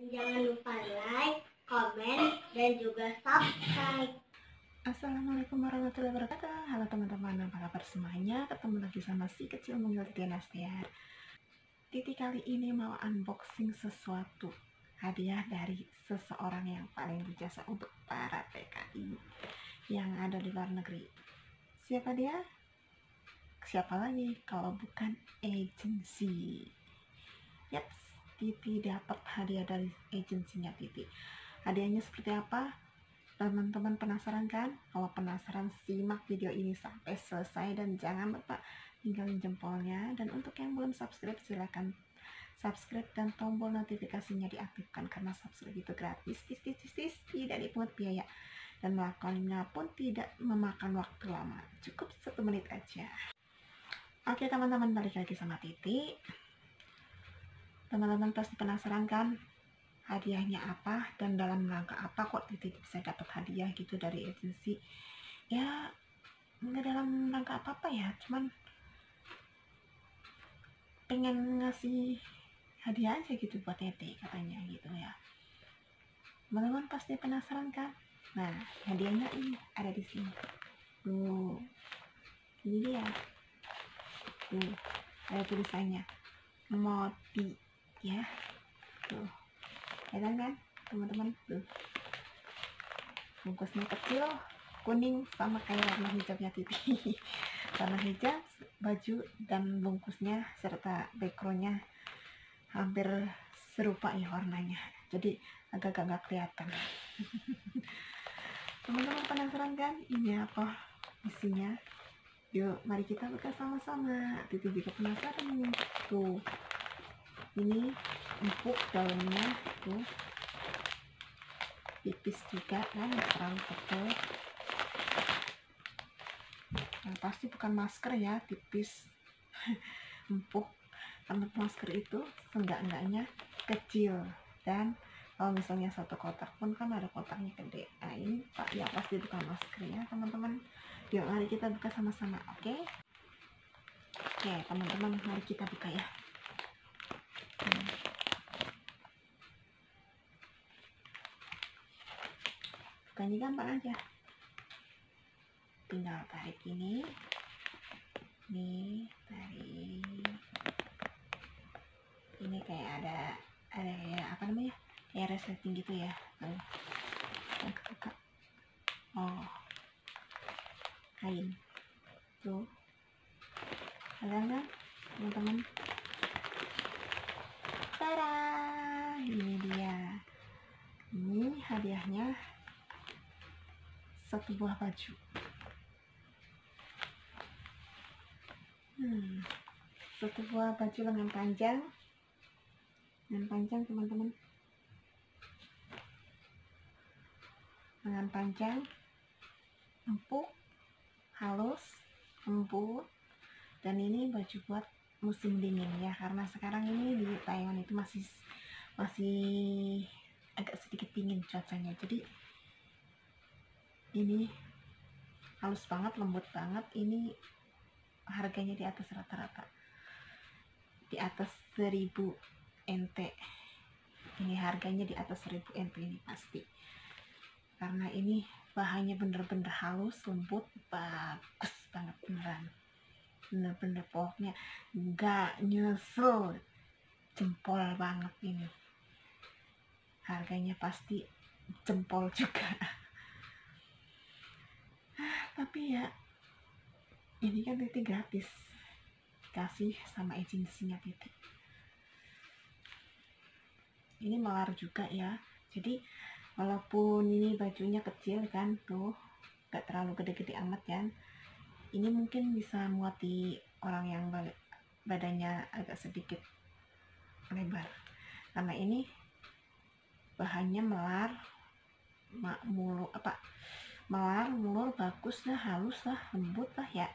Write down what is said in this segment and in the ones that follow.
Jangan lupa like, komen, dan juga subscribe. Assalamualaikum warahmatullahi wabarakatuh. Halo teman-teman, apa kabar semuanya? Ketemu lagi sama si kecil mungil Titi Nastiar. Titi kali ini mau unboxing sesuatu hadiah dari seseorang yang paling berjasa untuk para TKI yang ada di luar negeri. Siapa dia? Siapa lagi kalau bukan agensi? Yaps, Titi dapat hadiah dari agensinya Titi. Hadiahnya seperti apa? Teman-teman penasaran kan? Kalau penasaran, simak video ini sampai selesai dan jangan lupa tinggalin jempolnya. Dan untuk yang belum subscribe, silahkan subscribe dan tombol notifikasinya diaktifkan karena subscribe itu gratis, tidak dipungut biaya, dan melakukannya pun tidak memakan waktu lama, cukup 1 menit aja. Oke teman-teman, balik lagi sama Titi. Teman-teman pasti penasaran kan hadiahnya apa dan dalam rangka apa kok Titi bisa dapat hadiah gitu dari agensi. Ya nggak dalam rangka apa-apa ya, cuman pengen ngasih hadiah aja gitu buat Titi katanya gitu ya. Teman-teman pasti penasaran kan? Nah, hadiahnya ini ada di sini. Tuh, ini dia. Tuh, ada tulisannya Moti ya. Tuh, kelihatan kan teman-teman? Tuh, bungkusnya kecil, kuning sama kayak warna hijabnya Titi. Warna hijab, baju dan bungkusnya serta backgroundnya hampir serupa ya warnanya, jadi agak-agak kelihatan. Teman-teman penasaran kan ini apa isinya? Yuk mari kita buka sama-sama. Titi juga penasaran ini. Tuh, ini empuk dalamnya, tuh tipis juga kan, nggak terlalu tebal. Yang pasti bukan masker ya, tipis. Empuk, karena masker itu seenggak-enggaknya kecil, dan kalau misalnya satu kotak pun kan ada kotaknya gede. Nah ini Pak ya pasti bukan masker ya teman-teman. Yuk mari kita buka sama-sama. Oke teman-teman, mari kita buka ya. Bukanya gampang aja, tinggal tarik ini nih, tarik ini kayak ada kayak apa namanya, kayak resleting gitu ya. Tuh, buka. Oh, kain tuh, ada kan teman-teman? Tada, ini dia. Ini hadiahnya satu buah baju. Satu buah baju lengan panjang teman-teman, lengan panjang, empuk, halus, lembut, dan ini baju buat musim dingin ya, karena sekarang ini di Taiwan itu masih agak sedikit dingin cuacanya, jadi ini halus banget, lembut banget. Ini harganya di atas rata-rata, di atas 1000 NT. Ini harganya di atas 1000 NT ini pasti, karena ini bahannya bener-bener halus, lembut, bagus banget, bener-bener pokoknya nggak nyesel, jempol banget ini. Harganya pasti jempol juga. Tapi ya ini kan Titi gratis, kasih sama agensinya Titi. Ini melar juga ya, jadi walaupun ini bajunya kecil kan, tuh gak terlalu gede-gede amat kan, ini mungkin bisa muat di orang yang badannya agak sedikit lebar, karena ini bahannya melar, mulur, bagus lah, halus lah, lembut lah ya.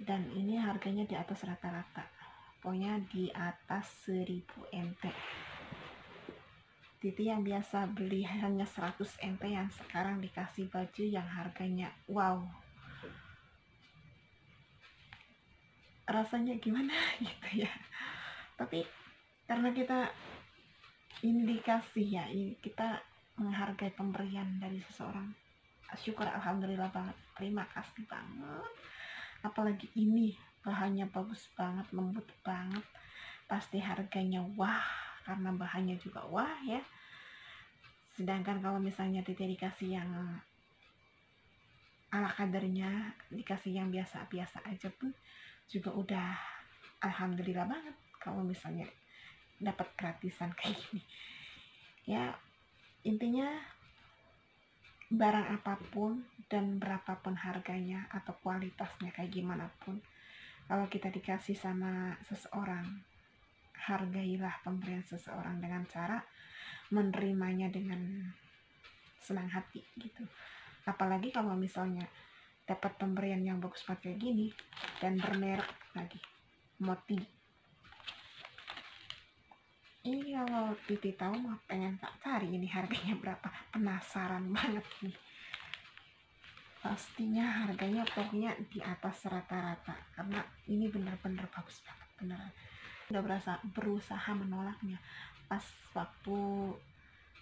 Dan ini harganya di atas rata-rata, pokoknya di atas 1000 NT. Titi yang biasa beli hanya 100 NT, yang sekarang dikasih baju yang harganya wow, rasanya gimana gitu ya. Tapi karena kita indikasi ya, kita menghargai pemberian dari seseorang. Syukur, alhamdulillah banget, terima kasih banget. Apalagi ini bahannya bagus banget, lembut banget, pasti harganya wah, karena bahannya juga wah ya. Sedangkan kalau misalnya Titi dikasih yang ala kadarnya, dikasih yang biasa-biasa aja pun juga udah alhamdulillah banget kalau misalnya dapat gratisan kayak gini ya. Intinya barang apapun dan berapapun harganya atau kualitasnya kayak gimana pun, kalau kita dikasih sama seseorang, hargailah pemberian seseorang dengan cara menerimanya dengan senang hati gitu. Apalagi kalau misalnya dapat pemberian yang bagus banget kayak gini dan bermerek lagi, Moti. Ini kalau Titi tahu mah pengen tak cari ini harganya berapa, penasaran banget nih. Pastinya harganya pokoknya di atas rata-rata, karena ini bener-bener bagus banget beneran. Udah berusaha menolaknya pas waktu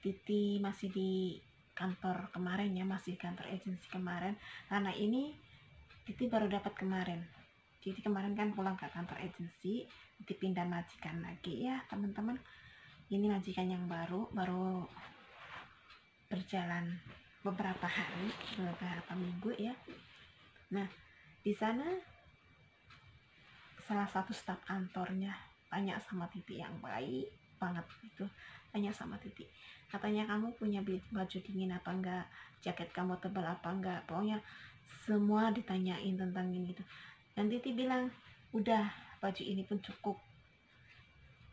Titi masih di kantor kemarin ya, masih kantor agensi kemarin, karena ini Titi baru dapat kemarin. Jadi kemarin kan pulang ke kantor agensi, dipindah majikan lagi ya teman-teman. Ini majikan yang baru berjalan beberapa hari, beberapa minggu ya. Nah, di sana salah satu staf kantornya tanya sama Titi yang baik banget itu, tanya sama Titi, katanya kamu punya baju dingin apa enggak, jaket kamu tebal apa enggak, pokoknya semua ditanyain tentang ini gitu. Dan Titi bilang udah, baju ini pun cukup,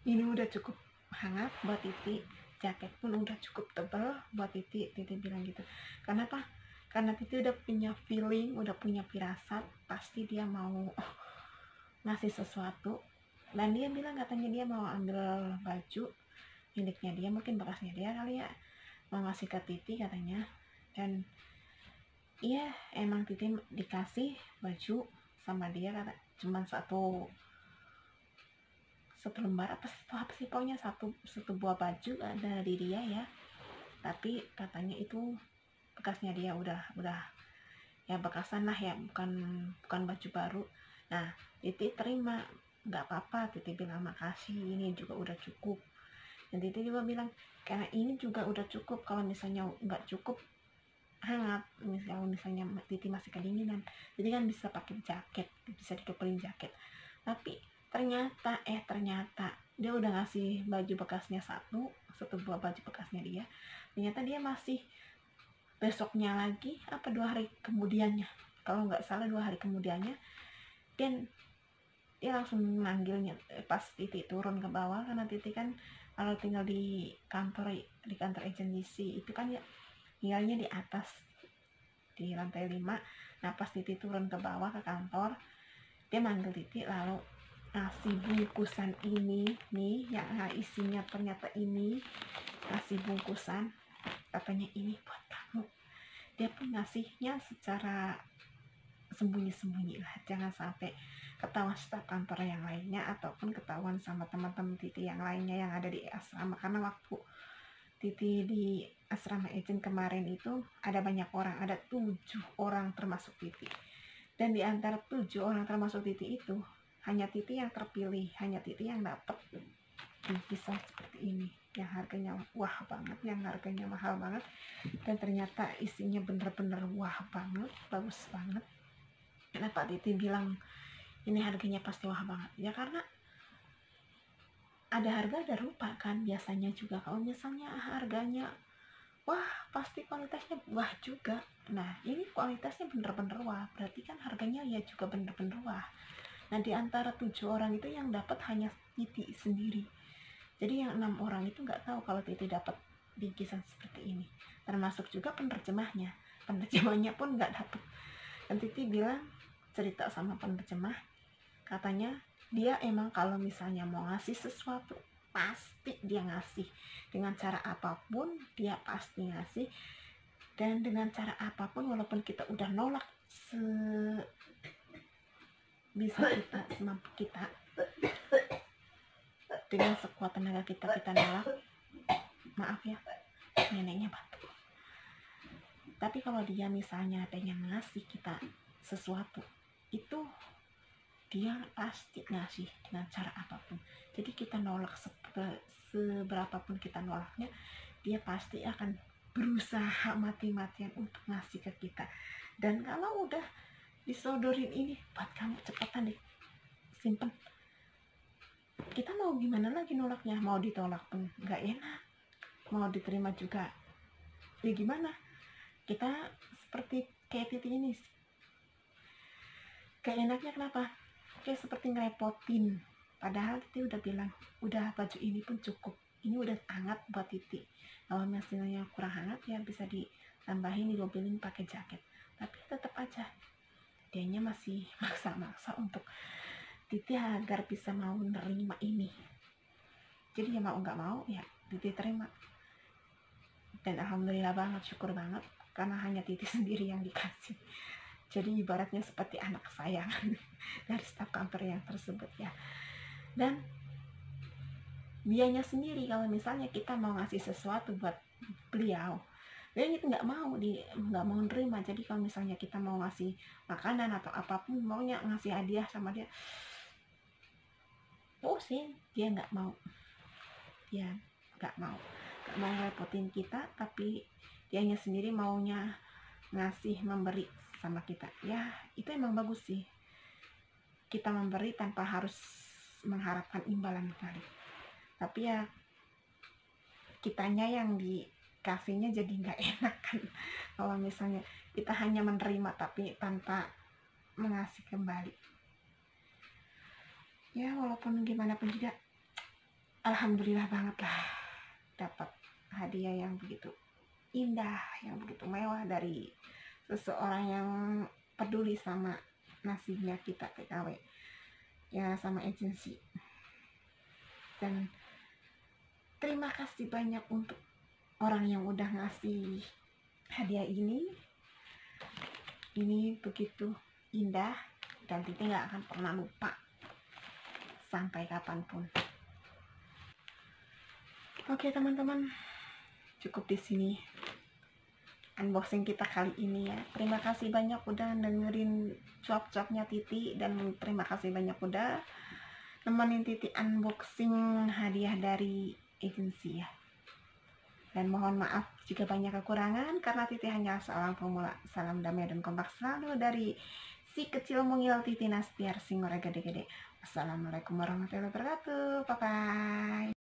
ini udah cukup hangat buat Titi, jaket pun udah cukup tebal buat Titi. Titi bilang gitu. Kenapa? Karena Titi udah punya feeling, udah punya firasat, pasti dia mau ngasih sesuatu. Dan dia bilang katanya dia mau ambil baju miliknya dia, mungkin bekasnya dia kali ya, mau ngasih ke Titi katanya. Dan iya, emang Titi dikasih baju sama dia, kata cuman satu lembar apa sih pokoknya satu buah baju dari dia ya, tapi katanya itu bekasnya dia udah ya bekasan lah ya, bukan baju baru. Nah, Titi terima, nggak apa-apa, Titi bilang makasih, ini juga udah cukup. Dan Titi juga bilang karena ini juga udah cukup, kalau misalnya nggak cukup hangat, misalnya Titi masih kedinginan, jadi kan bisa pakai jaket, bisa dikepelin jaket. Tapi ternyata dia udah ngasih baju bekasnya satu buah baju bekasnya dia, ternyata dia masih besoknya lagi apa 2 hari kemudiannya, kalau nggak salah 2 hari kemudiannya, dan dia langsung manggilnya pas Titi turun ke bawah, karena Titi kan kalau tinggal di kantor agensi itu kan ya tinggalnya di atas di lantai 5. Nah pas Titi turun ke bawah ke kantor, dia manggil Titi lalu ngasih bungkusan ini nih yang isinya ternyata ini, ngasih bungkusan, katanya ini buat kamu. Dia pun ngasihnya secara sembunyi-sembunyi lah, jangan sampai ketahuan staf kantor yang lainnya ataupun ketahuan sama teman-teman Titi yang lainnya yang ada di asrama. Karena waktu Titi di asrama agent kemarin itu ada banyak orang, ada 7 orang termasuk Titi, dan di antara 7 orang termasuk Titi itu hanya Titi yang terpilih, hanya Titi yang dapat bingkisan seperti ini yang harganya wah banget, yang harganya mahal banget, dan ternyata isinya bener-bener wah banget, bagus banget. Kenapa Titi bilang ini harganya pasti wah banget ya, karena ada harga ada rupa kan. Biasanya juga kalau misalnya harganya wah pasti kualitasnya wah juga. Nah ini kualitasnya bener-bener wah, berarti kan harganya ya juga bener-bener wah. Nah di antara 7 orang itu yang dapat hanya Titi sendiri, jadi yang 6 orang itu nggak tahu kalau Titi dapat bingkisan seperti ini, termasuk juga penerjemahnya pun nggak dapat. Dan Titi bilang, cerita sama penerjemah, katanya dia emang kalau misalnya mau ngasih sesuatu pasti dia ngasih dengan cara apapun, dia pasti ngasih, dan dengan cara apapun walaupun kita udah nolak bisa kita, semampu kita, dengan sekuat tenaga kita nolak, maaf ya, neneknya batuk. Tapi kalau dia misalnya pengen ngasih kita sesuatu, itu dia pasti ngasih dengan cara apapun. Jadi kita nolak seberapapun kita nolaknya, dia pasti akan berusaha mati-matian untuk ngasih ke kita. Dan kalau udah disodorin ini, buat kamu cepetan deh simpen. Kita mau gimana lagi nolaknya? Mau ditolak pun nggak enak, mau diterima juga ya gimana. Kita seperti kayak Titi ini, gak enaknya kenapa? Kayak seperti ngerepotin, padahal Titi udah bilang, udah baju ini pun cukup, ini udah hangat buat Titi, kalau misalnya kurang hangat ya bisa ditambahin, digobilin pakai jaket. Tapi tetap aja dianya masih maksa-maksa untuk Titi agar bisa mau nerima ini. Jadi ya mau nggak mau ya Titi terima. Dan alhamdulillah banget, syukur banget, karena hanya Titi sendiri yang dikasih. Jadi ibaratnya seperti anak saya dari staf kantor yang tersebut ya. Dan dianya sendiri kalau misalnya kita mau ngasih sesuatu buat beliau, dia itu nggak mau nerima. Jadi kalau misalnya kita mau ngasih makanan atau apapun, maunya ngasih hadiah sama dia, pusing, dia nggak mau, dia nggak mau ngerepotin kita, tapi dianya sendiri maunya ngasih, memberi sama kita. Ya itu emang bagus sih, kita memberi tanpa harus mengharapkan imbalan balik. Tapi ya kitanya yang dikasihnya jadi nggak enak kan, kalau misalnya kita hanya menerima tapi tanpa mengasih kembali. Ya walaupun gimana pun juga, alhamdulillah banget lah dapat hadiah yang begitu indah, yang begitu mewah dari seseorang yang peduli sama nasibnya kita TKW ya, sama agensi. Dan terima kasih banyak untuk orang yang udah ngasih hadiah ini begitu indah, dan Titi gak akan pernah lupa sampai kapanpun. Oke teman-teman, cukup di sini unboxing kita kali ini ya. Terima kasih banyak udah dengerin cuap-cuapnya Titi, dan terima kasih banyak udah nemenin Titi unboxing hadiah dari agensi ya. Dan mohon maaf jika banyak kekurangan, karena Titi hanya seorang pemula. Salam damai dan kompak selalu dari si kecil mungil Titi Nastiar Singora Gede-Gede. Assalamualaikum warahmatullahi wabarakatuh. Bye bye.